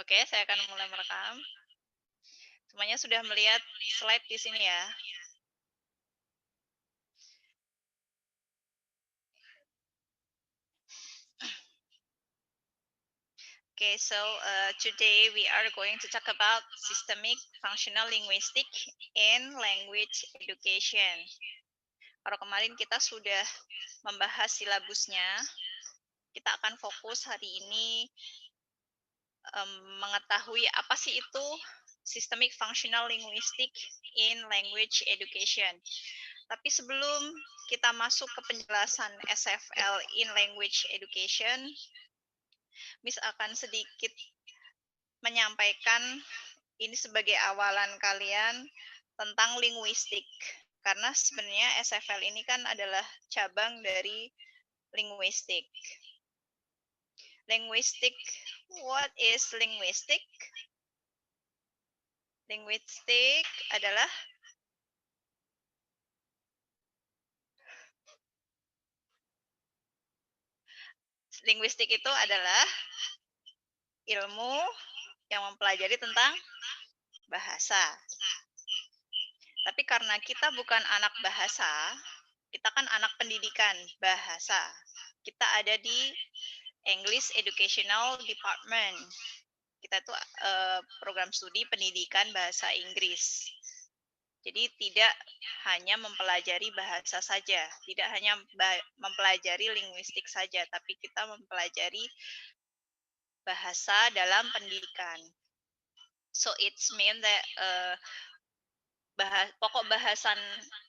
Oke, saya akan mulai merekam. Semuanya sudah melihat slide di sini ya? Okay, so today we are going to talk about systemic functional linguistic in language education. Kalau kemarin kita sudah membahas silabusnya, kita akan fokus hari ini mengetahui apa sih itu systemic functional linguistic in language education. Tapi sebelum kita masuk ke penjelasan SFL in language education, Miss akan sedikit menyampaikan ini sebagai awalan kalian tentang linguistik. Karena sebenarnya SFL ini kan adalah cabang dari linguistik. Linguistik, what is linguistik? Linguistik adalah linguistik itu adalah ilmu yang mempelajari tentang bahasa. Tapi karena kita bukan anak bahasa, kita kan anak pendidikan bahasa. Kita ada di English Educational Department. Kita tuh program studi pendidikan bahasa Inggris. Jadi tidak hanya mempelajari bahasa saja, tidak hanya mempelajari linguistik saja, tapi kita mempelajari bahasa dalam pendidikan. So it's mean that pokok bahasan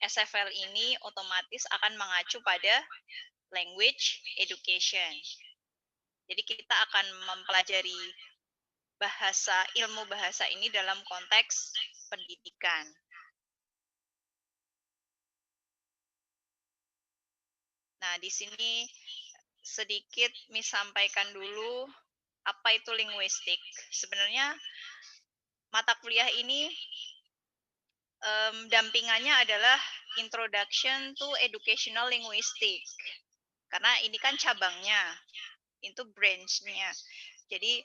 SFL ini otomatis akan mengacu pada language education. Jadi kita akan mempelajari ilmu bahasa ini dalam konteks pendidikan. Nah, di sini sedikit Miss sampaikan dulu apa itu linguistik. Sebenarnya mata kuliah ini dampingannya adalah Introduction to Educational Linguistics. Karena ini kan cabangnya, itu branch-nya. Jadi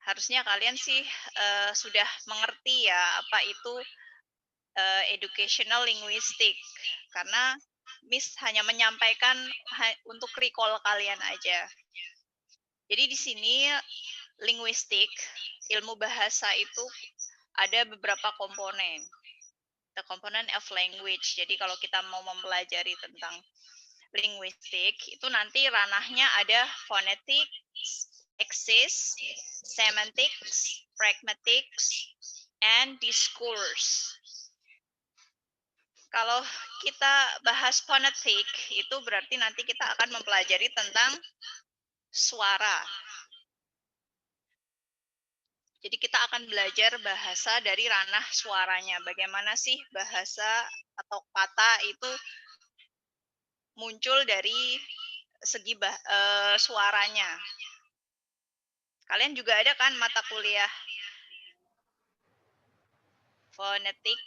harusnya kalian sih sudah mengerti ya apa itu educational linguistic. Karena Miss hanya menyampaikan untuk recall kalian aja. Jadi di sini linguistik, ilmu bahasa itu ada beberapa komponen. The component of language. Jadi kalau kita mau mempelajari tentang linguistik, itu nanti ranahnya ada phonetics, exist, semantics, pragmatics, and discourse. Kalau kita bahas phonetic, itu berarti nanti kita akan mempelajari tentang suara. Jadi kita akan belajar bahasa dari ranah suaranya. Bagaimana sih bahasa atau kata itu muncul dari segi suaranya. Kalian juga ada kan mata kuliah fonetik.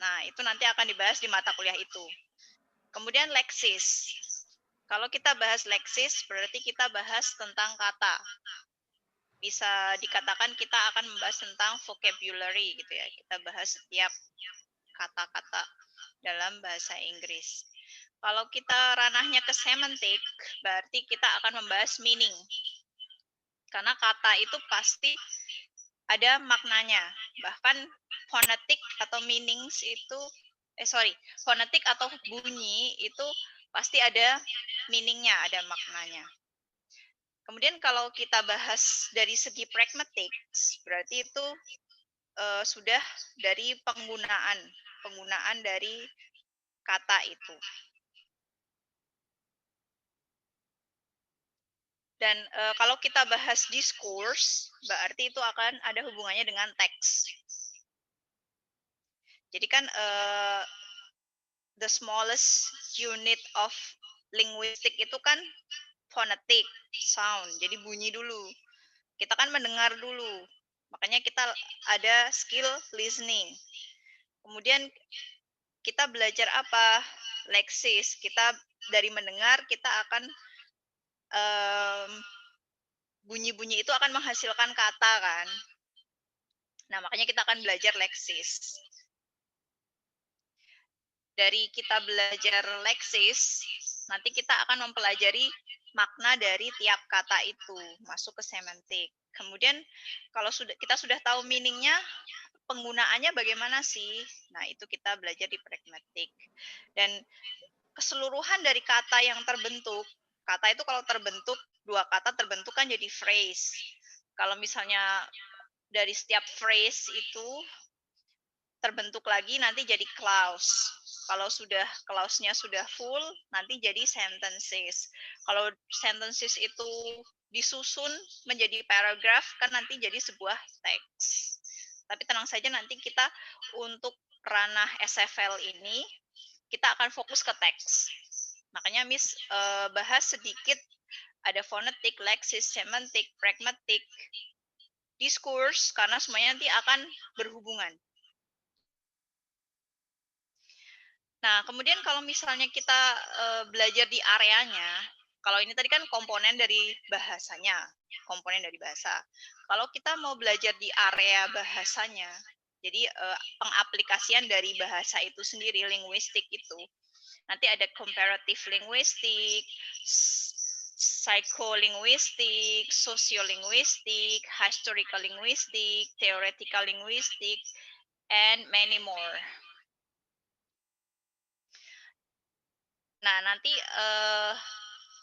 Nah, itu nanti akan dibahas di mata kuliah itu. Kemudian leksis. Kalau kita bahas leksis, berarti kita bahas tentang kata. Bisa dikatakan kita akan membahas tentang vocabulary gitu ya. Kita bahas setiap kata-kata dalam bahasa Inggris. Kalau kita ranahnya ke semantik, berarti kita akan membahas meaning. Karena kata itu pasti ada maknanya. Bahkan phonetic atau meanings itu phonetic atau bunyi itu pasti ada meaningnya, ada maknanya. Kemudian kalau kita bahas dari segi pragmatic, berarti itu sudah dari penggunaan dari kata itu. Dan kalau kita bahas discourse, berarti itu akan ada hubungannya dengan teks. Jadi kan the smallest unit of linguistic itu kan phonetic, sound. Jadi bunyi dulu. Kita kan mendengar dulu. Makanya kita ada skill listening. Kemudian kita belajar apa? Leksis. Kita dari mendengar kita akan bunyi-bunyi itu akan menghasilkan kata kan. Nah, makanya kita akan belajar leksis. Dari kita belajar leksis, nanti kita akan mempelajari makna dari tiap kata itu, masuk ke semantik. Kemudian kalau kita sudah tahu meaning-nya, penggunaannya bagaimana sih? Nah, itu kita belajar di pragmatik. Dan keseluruhan dari kata yang terbentuk, kata itu kalau terbentuk, dua kata terbentuk kan jadi phrase. Kalau misalnya dari setiap phrase itu terbentuk lagi nanti jadi clause. Kalau sudah clause-nya sudah full, nanti jadi sentences. Kalau sentences itu disusun menjadi paragraph, kan nanti jadi sebuah teks. Tapi tenang saja nanti kita untuk ranah SFL ini, kita akan fokus ke teks. Makanya Miss bahas sedikit ada fonetik, leksis, semantik, pragmatik, diskurs, karena semuanya nanti akan berhubungan. Nah, kemudian kalau misalnya kita belajar di areanya, kalau ini tadi kan komponen dari bahasanya, komponen dari bahasa. Kalau kita mau belajar di area bahasanya, jadi pengaplikasian dari bahasa itu sendiri, linguistik itu, nanti ada comparative linguistik, psycholinguistik, sociolinguistik, historical linguistik, theoretical linguistik, and many more. Nah, nanti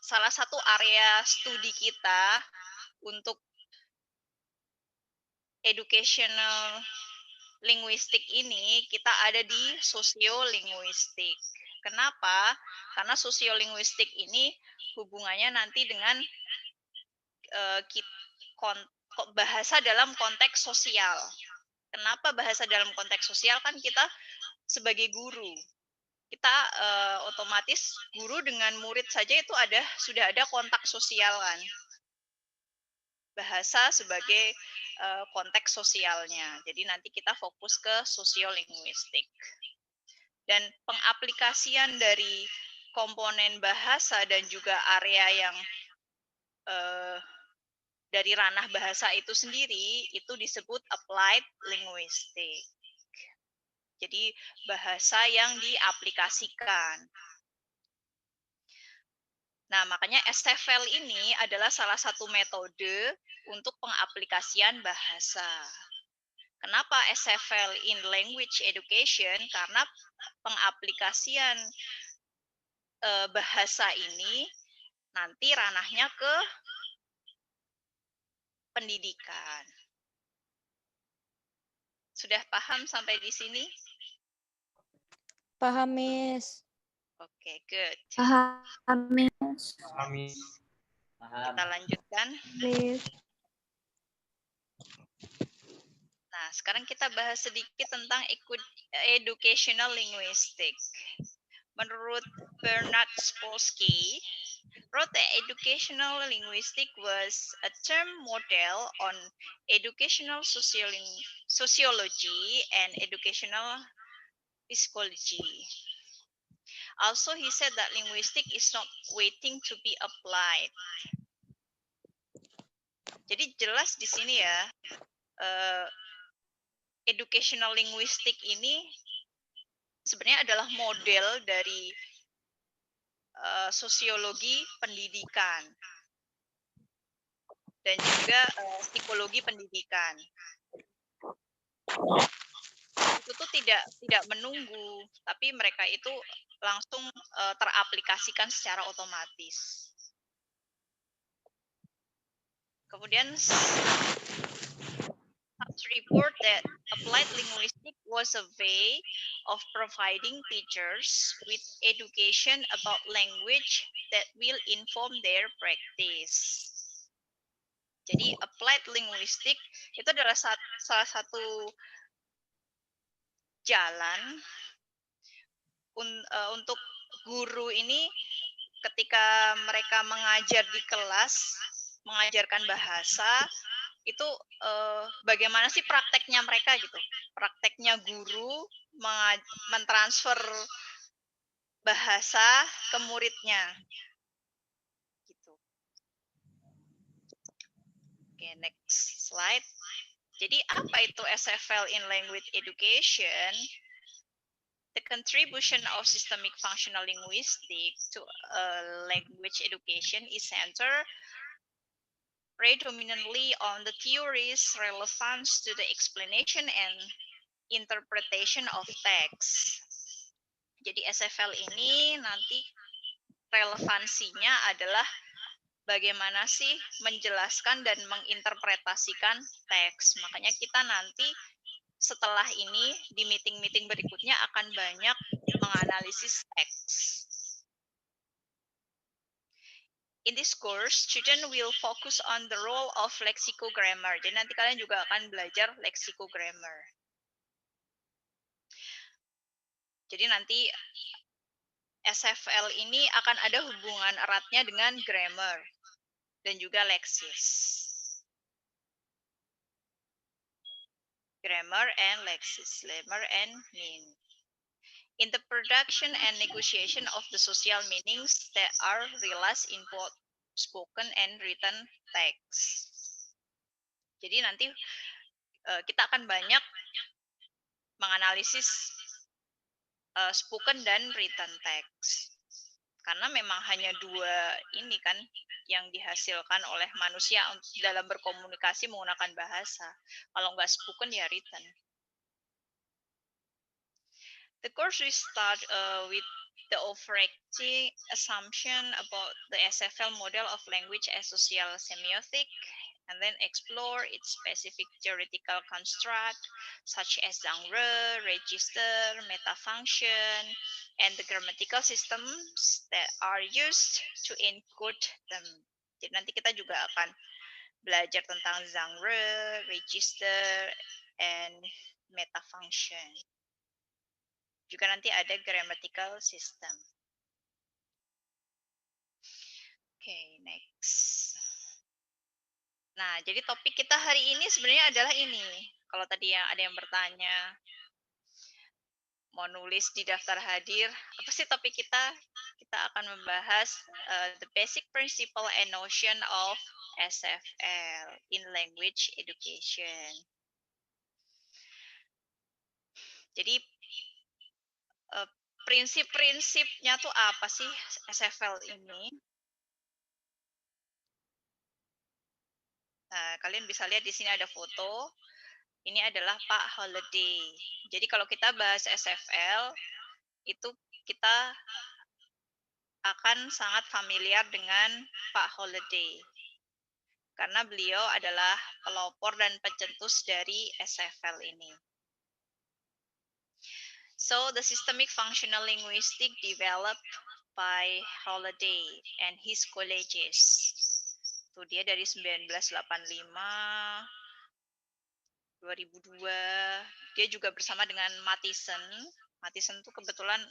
salah satu area studi kita untuk educational linguistik ini, kita ada di sosiolinguistik. Kenapa? Karena sosiolinguistik ini hubungannya nanti dengan bahasa dalam konteks sosial. Kenapa bahasa dalam konteks sosial? Kan kita sebagai guru, kita otomatis guru dengan murid saja itu sudah ada kontak sosial kan. Bahasa sebagai konteks sosialnya. Jadi nanti kita fokus ke sosiolinguistik. Dan pengaplikasian dari komponen bahasa dan juga area yang dari ranah bahasa itu sendiri itu disebut applied linguistic. Jadi bahasa yang diaplikasikan. Nah, makanya SFL ini adalah salah satu metode untuk pengaplikasian bahasa. Kenapa SFL in language education? Karena pengaplikasian bahasa ini nanti ranahnya ke pendidikan. Sudah paham sampai di sini? Paham, Miss. Oke, good. Paham, Miss. Paham, Miss. Kita lanjutkan. Miss. Nah, sekarang kita bahas sedikit tentang educational linguistic. Menurut Bernard Spolsky, wrote that educational linguistic was a term model on educational sociology and educational psychology. Also, he said that linguistic is not waiting to be applied. Jadi jelas di sini ya, educational linguistic ini sebenarnya adalah model dari sosiologi pendidikan dan juga psikologi pendidikan. Itu tuh tidak menunggu, tapi mereka itu langsung teraplikasikan secara otomatis. Kemudian report that applied linguistics was a way of providing teachers with education about language that will inform their practice. Jadi applied linguistics itu adalah salah satu jalan untuk guru ini ketika mereka mengajar di kelas, mengajarkan bahasa, itu bagaimana sih prakteknya mereka gitu. Prakteknya guru mentransfer bahasa ke muridnya gitu. Oke, next slide. Jadi apa itu SFL in language education? The contribution of systemic functional linguistics to language education is centered predominantly on the theories relevance to the explanation and interpretation of text. Jadi SFL ini nanti relevansinya adalah bagaimana sih menjelaskan dan menginterpretasikan teks. Makanya kita nanti setelah ini di meeting-meeting berikutnya akan banyak menganalisis teks. In this course, student will focus on the role of lexicogrammar. Jadi nanti kalian juga akan belajar lexicogrammar. Jadi nanti SFL ini akan ada hubungan eratnya dengan grammar dan juga leksis. Grammar and leksis, grammar and meaning. In the production and negotiation of the social meanings that are realized in both spoken and written text. Jadi nanti kita akan banyak menganalisis spoken dan written text. Karena memang hanya dua ini kan yang dihasilkan oleh manusia dalam berkomunikasi menggunakan bahasa. Kalau nggak spoken ya written. The course will start with the overarching assumption about the SFL model of language as social semiotic, and then explore its specific theoretical construct, such as genre, register, metafunction, and the grammatical systems that are used to encode them. Jadi nanti kita juga akan belajar tentang genre, register, and metafunction. Juga nanti ada grammatical system. Oke, next. Nah, jadi topik kita hari ini sebenarnya adalah ini. Kalau tadi yang ada yang bertanya, mau nulis di daftar hadir, apa sih topik kita? Kita akan membahas the basic principle and notion of SFL in language education. Jadi prinsip-prinsipnya tuh apa sih SFL ini? Nah, kalian bisa lihat di sini ada foto. Ini adalah Pak Holiday. Jadi kalau kita bahas SFL, itu kita akan sangat familiar dengan Pak Holiday. Karena beliau adalah pelopor dan pencetus dari SFL ini. So, the systemic functional linguistic developed by Holiday and his colleagues. Tuh dia dari 1985, 2002. Dia juga bersama dengan Mathisen. Mathisen itu kebetulan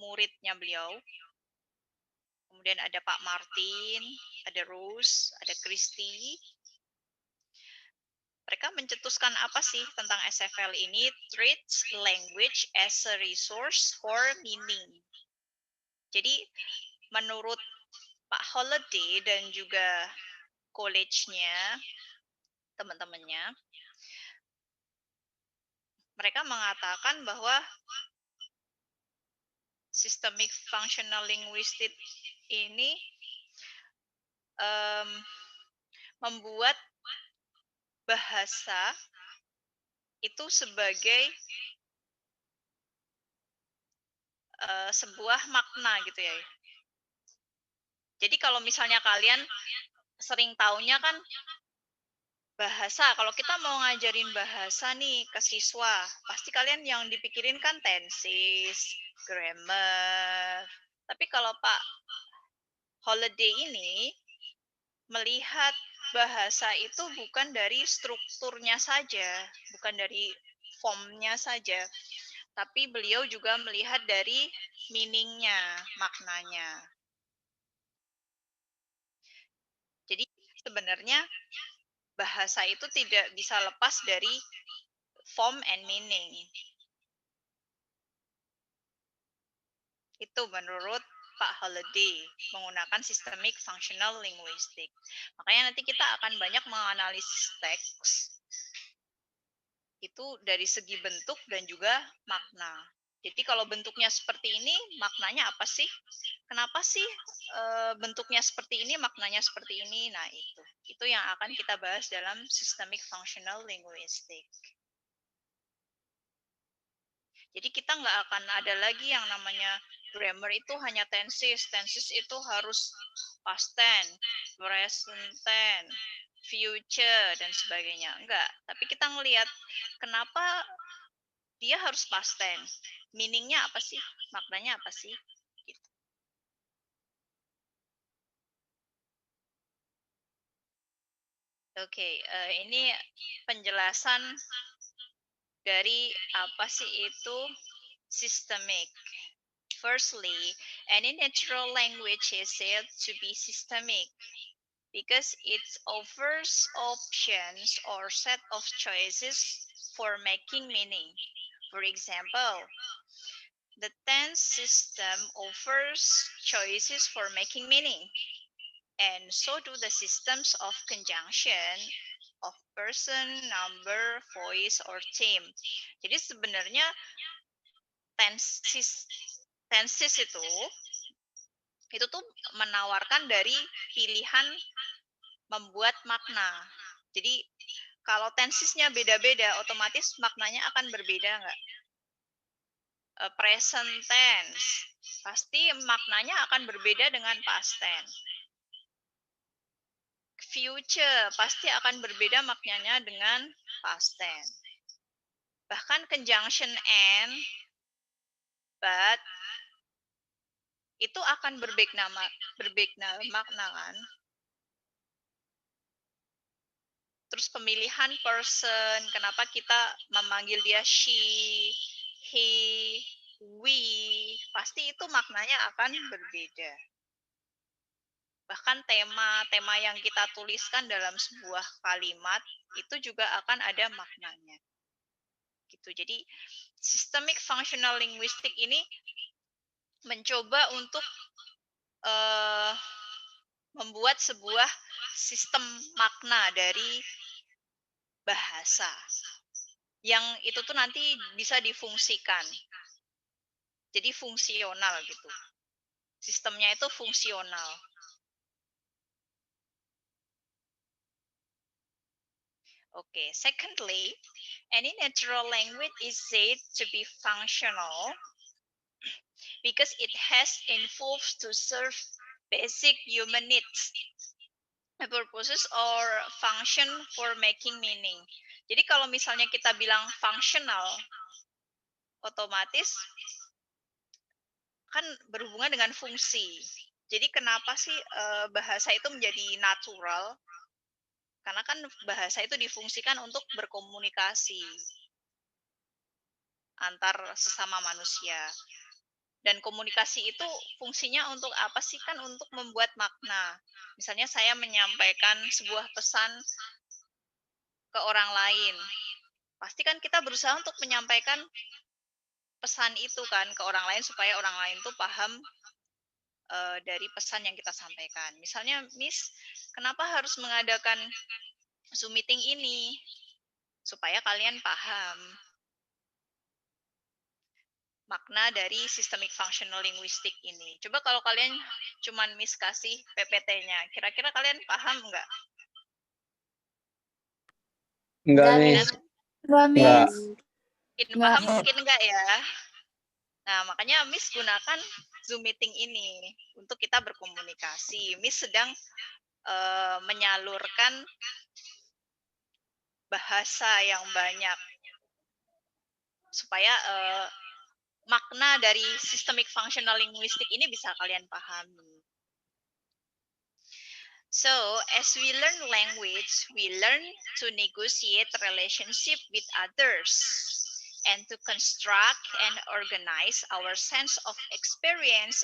muridnya beliau. Kemudian ada Pak Martin, ada Rose, ada Christy. Mereka mencetuskan apa sih tentang SFL ini? Treats language as a resource for meaning. Jadi menurut Pak Holiday dan juga college-nya, teman-temannya, mereka mengatakan bahwa systemic functional linguistic ini membuat bahasa itu sebagai sebuah makna gitu ya. Jadi kalau misalnya kalian sering taunya kan bahasa, kalau kita mau ngajarin bahasa nih ke siswa, pasti kalian yang dipikirin kan tenses, grammar. Tapi kalau Pak Holiday ini melihat bahasa itu bukan dari strukturnya saja, bukan dari formnya saja, tapi beliau juga melihat dari meaningnya, maknanya. Jadi sebenarnya bahasa itu tidak bisa lepas dari form and meaning. Itu menurut Pak Holiday menggunakan systemic functional linguistic. Makanya nanti kita akan banyak menganalisis teks itu dari segi bentuk dan juga makna. Jadi kalau bentuknya seperti ini, maknanya apa sih? Kenapa sih bentuknya seperti ini, maknanya seperti ini? Nah itu yang akan kita bahas dalam systemic functional linguistic. Jadi kita nggak akan ada lagi yang namanya grammar itu hanya tenses. Tenses itu harus past tense, present tense, future, dan sebagainya. Enggak. Tapi kita ngelihat kenapa dia harus past tense. Meaningnya apa sih? Maknanya apa sih? Gitu. Oke, ini penjelasan dari apa sih itu systemic. Firstly, any natural language is said to be systemic because it offers options or set of choices for making meaning. For example, the tense system offers choices for making meaning, and so do the systems of conjunction of person, number, voice, or theme. Jadi sebenarnya tenses itu tuh menawarkan dari pilihan membuat makna. Jadi kalau tensesnya beda-beda, otomatis maknanya akan berbeda nggak? Present tense, pasti maknanya akan berbeda dengan past tense. Future, pasti akan berbeda maknanya dengan past tense. Bahkan conjunction and, but, itu akan berbeda makna kan? Terus pemilihan person, kenapa kita memanggil dia she, he, we, pasti itu maknanya akan berbeda. Bahkan tema yang kita tuliskan dalam sebuah kalimat itu juga akan ada maknanya. Gitu. Jadi systemic functional linguistic ini mencoba untuk membuat sebuah sistem makna dari bahasa yang itu tuh nanti bisa difungsikan. Jadi fungsional gitu. Sistemnya itu fungsional. Okay, secondly, any natural language is said to be functional because it has involved to serve basic human needs, purposes, or function for making meaning. Jadi kalau misalnya kita bilang functional, otomatis kan berhubungan dengan fungsi. Jadi kenapa sih bahasa itu menjadi natural? Karena kan bahasa itu difungsikan untuk berkomunikasi antar sesama manusia. Dan komunikasi itu fungsinya untuk apa sih? Kan untuk membuat makna. Misalnya saya menyampaikan sebuah pesan ke orang lain. Pasti kan kita berusaha untuk menyampaikan pesan itu kan ke orang lain supaya orang lain tuh paham dari pesan yang kita sampaikan. Misalnya, Miss, kenapa harus mengadakan Zoom meeting ini? Supaya kalian paham makna dari systemic functional linguistic ini. Coba kalau kalian cuman Miss kasih PPT-nya, kira-kira kalian paham nggak? Enggak, Miss. Enggak, Enggak. Miss. Mungkin Nggak. paham, mungkin enggak ya. Nah, makanya Miss gunakan Zoom meeting ini untuk kita berkomunikasi. Miss sedang menyalurkan bahasa yang banyak supaya makna dari systemic functional linguistic ini bisa kalian pahami. So, as we learn language, we learn to negotiate relationship with others and to construct and organize our sense of experience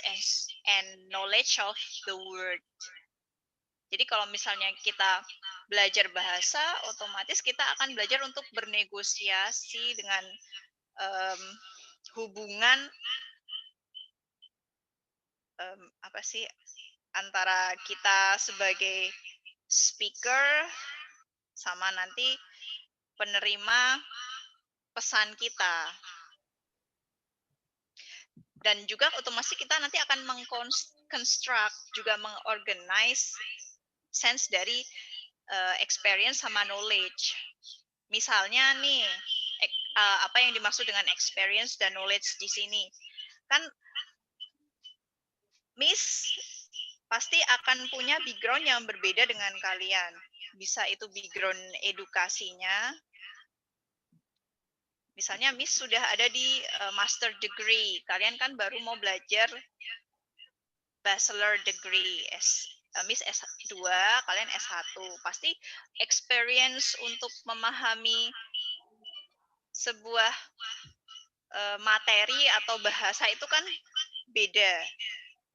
and knowledge of the world. Jadi kalau misalnya kita belajar bahasa, otomatis kita akan belajar untuk bernegosiasi dengan hubungan apa sih antara kita sebagai speaker sama nanti penerima pesan kita. Dan juga otomatis kita nanti akan mengconstruct, juga mengorganize sense dari experience sama knowledge. Misalnya nih, apa yang dimaksud dengan experience dan knowledge di sini? Kan Miss pasti akan punya background yang berbeda dengan kalian. Bisa itu background edukasinya. Misalnya Miss sudah ada di master degree, kalian kan baru mau belajar bachelor degree, Miss S2, kalian S1. Pasti experience untuk memahami sebuah materi atau bahasa itu kan beda.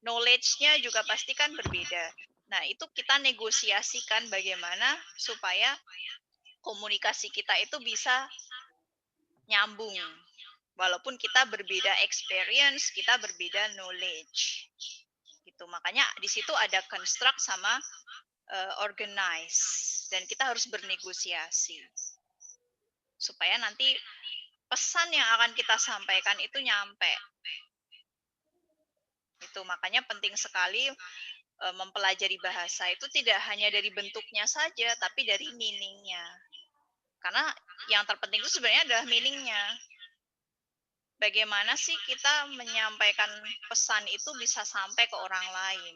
Knowledge-nya juga pasti kan berbeda. Nah, itu kita negosiasikan bagaimana supaya komunikasi kita itu bisa nyambung. Walaupun kita berbeda experience, kita berbeda knowledge. Gitu. Makanya di situ ada construct sama organize. Dan kita harus bernegosiasi. Supaya nanti pesan yang akan kita sampaikan itu nyampe. Itu makanya penting sekali mempelajari bahasa itu tidak hanya dari bentuknya saja, tapi dari meaning-nya. Karena yang terpenting itu sebenarnya adalah meaning-nya. Bagaimana sih kita menyampaikan pesan itu bisa sampai ke orang lain?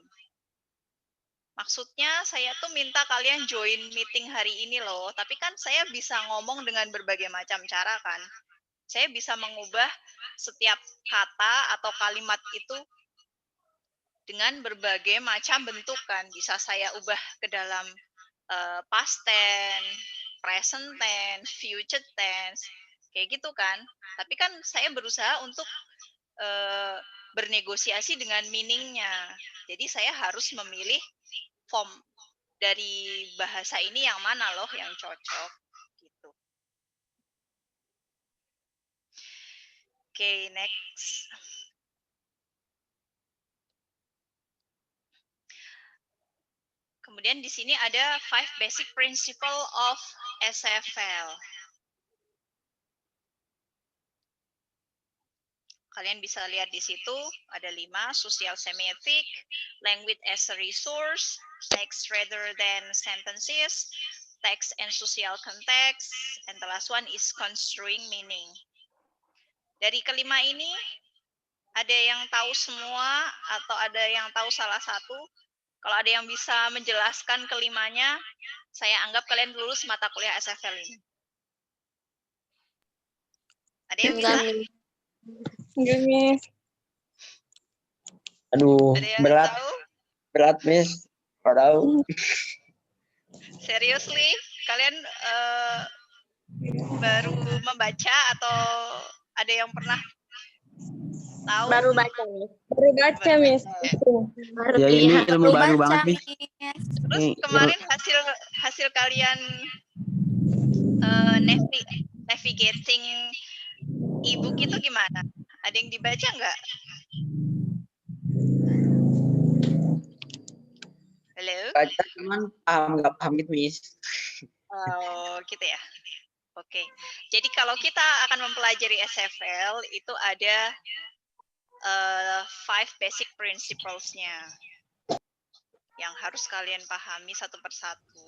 Maksudnya saya tuh minta kalian join meeting hari ini loh, tapi kan saya bisa ngomong dengan berbagai macam cara kan. Saya bisa mengubah setiap kata atau kalimat itu dengan berbagai macam bentuk kan. Bisa saya ubah ke dalam past tense, present tense, future tense, kayak gitu kan. Tapi kan saya berusaha untuk bernegosiasi dengan meaning-nya. Jadi saya harus memilih form dari bahasa ini yang mana loh yang cocok gitu. Oke, next. Kemudian di sini ada 5 basic principle of SFL. Kalian bisa lihat di situ ada 5, social semiotic, language as a resource, text rather than sentences, text and social context, and the last one is construing meaning. Dari kelima ini, ada yang tahu semua atau ada yang tahu salah satu? Kalau ada yang bisa menjelaskan kelimanya, saya anggap kalian lulus mata kuliah SFL ini. Ada yang bisa? Enggak, Miss. Aduh, Ada yang berat, tahu? berat, Miss. Nggak tahu. Seriously? Kalian baru membaca atau ada yang pernah tahu? Baru baca, Miss. Baru baca, Miss. Ya ini ilmu baru banget, Miss. Terus kemarin hasil kalian navigating e-book itu gimana? Ada yang dibaca nggak? Halo? Baca cuman paham nggak paham gitu, Miss. Oh, gitu ya. Oke. Jadi kalau kita akan mempelajari SFL itu ada 5 basic principles-nya yang harus kalian pahami satu persatu.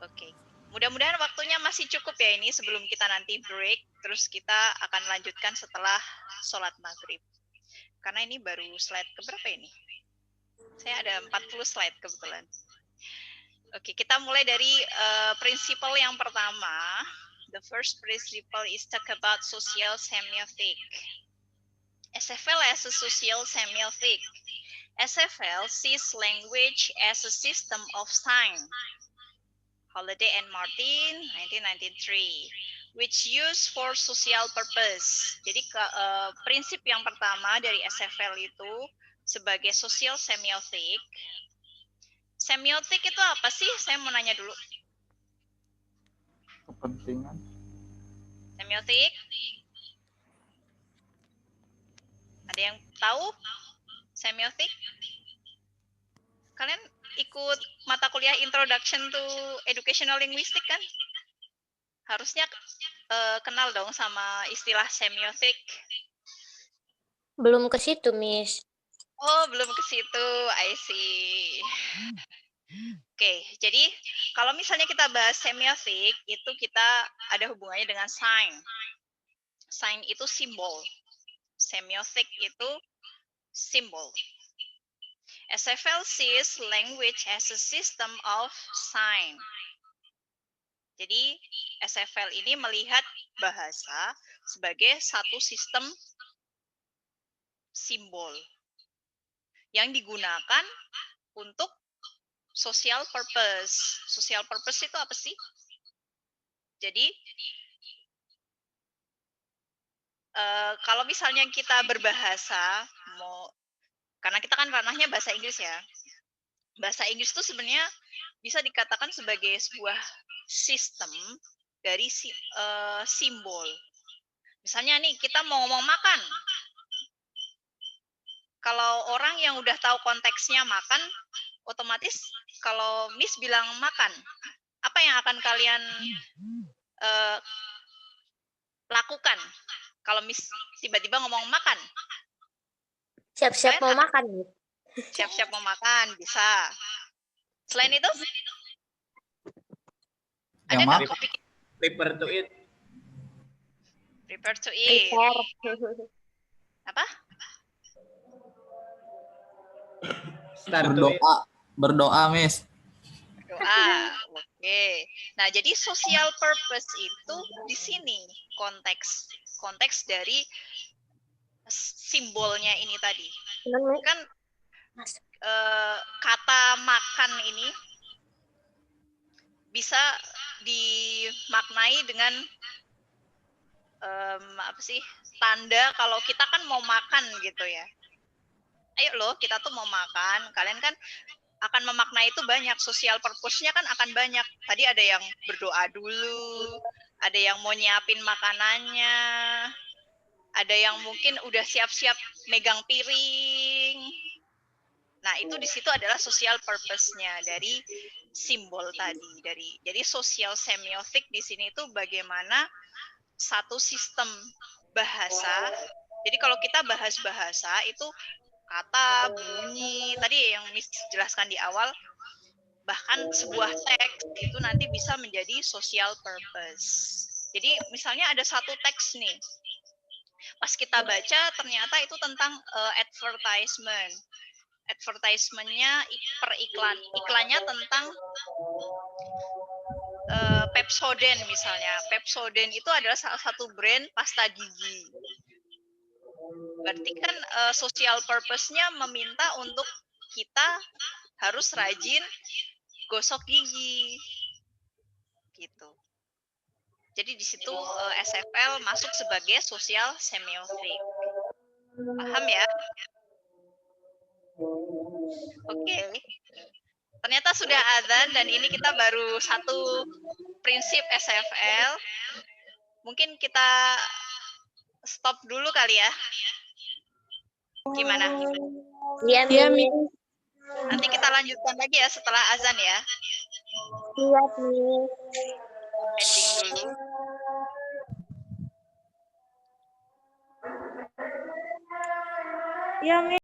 Oke. Mudah-mudahan waktunya masih cukup ya ini sebelum kita nanti break. Terus kita akan lanjutkan setelah sholat maghrib. Karena ini baru slide keberapa ini? Saya ada 40 slide kebetulan. Oke, kita mulai dari prinsipal yang pertama. The first principle is talk about social semiotic. SFL as a social semiotic. SFL sees language as a system of sign. Holiday and Martin, 1993, which used for social purpose. Jadi prinsip yang pertama dari SFL itu sebagai social semiotic, Semiotik itu apa sih? Saya mau nanya dulu. Kepentingan. Semiotik? Ada yang tahu semiotik? Kalian ikut mata kuliah Introduction to Educational Linguistics kan? Harusnya kenal dong sama istilah semiotik. Belum ke situ, Miss. Oh, belum ke situ. I see. Oke, jadi kalau misalnya kita bahas semiotik, itu kita ada hubungannya dengan sign. Sign itu simbol. Semiotik itu simbol. SFL sees language as a system of sign. Jadi SFL ini melihat bahasa sebagai satu sistem simbol yang digunakan untuk social purpose. Social purpose itu apa sih? Jadi kalau misalnya kita berbahasa, karena kita kan ranahnya bahasa Inggris ya. Bahasa Inggris itu sebenarnya bisa dikatakan sebagai sebuah sistem dari simbol. Misalnya nih, kita mau ngomong makan. Kalau orang yang udah tahu konteksnya makan, otomatis kalau Miss bilang makan, apa yang akan kalian lakukan? Kalau Miss tiba-tiba ngomong makan. Siap-siap mau makan, Miss. Siap-siap mau makan, bisa. Selain itu? Ada nggak kepikiran? Prepare to eat. Prepare to eat. Prepare. Apa? Berdoa, Miss. Doa. Oke. Nah, jadi social purpose itu di sini konteks dari simbolnya ini tadi. Kan kata makan ini bisa dimaknai dengan apa sih? Tanda kalau kita kan mau makan gitu ya. Ayo loh, kita tuh mau makan. Kalian kan akan memaknai itu banyak, social purpose-nya kan akan banyak. Tadi ada yang berdoa dulu, ada yang mau nyiapin makanannya, ada yang mungkin udah siap-siap megang piring. Nah, itu di situ adalah social purpose-nya dari simbol tadi. Jadi social semiotik di sini itu bagaimana satu sistem bahasa. Jadi kalau kita bahas bahasa itu kata, bunyi, tadi yang Miss jelaskan di awal, bahkan sebuah teks itu nanti bisa menjadi social purpose. Jadi misalnya ada satu teks nih, pas kita baca ternyata itu tentang advertisement. Advertisement-nya iklannya tentang Pepsodent misalnya. Pepsodent itu adalah salah satu brand pasta gigi. Berarti kan social purpose-nya meminta untuk kita harus rajin gosok gigi. Gitu. Jadi di situ SFL masuk sebagai social semiotik. Paham ya? Oke. Ternyata sudah azan dan ini kita baru satu prinsip SFL. Mungkin kita stop dulu kali ya. Gimana? Iya, Miss. Nanti kita lanjutkan lagi ya setelah azan ya. Siap, Miss. Pending dulu. Iya, Miss.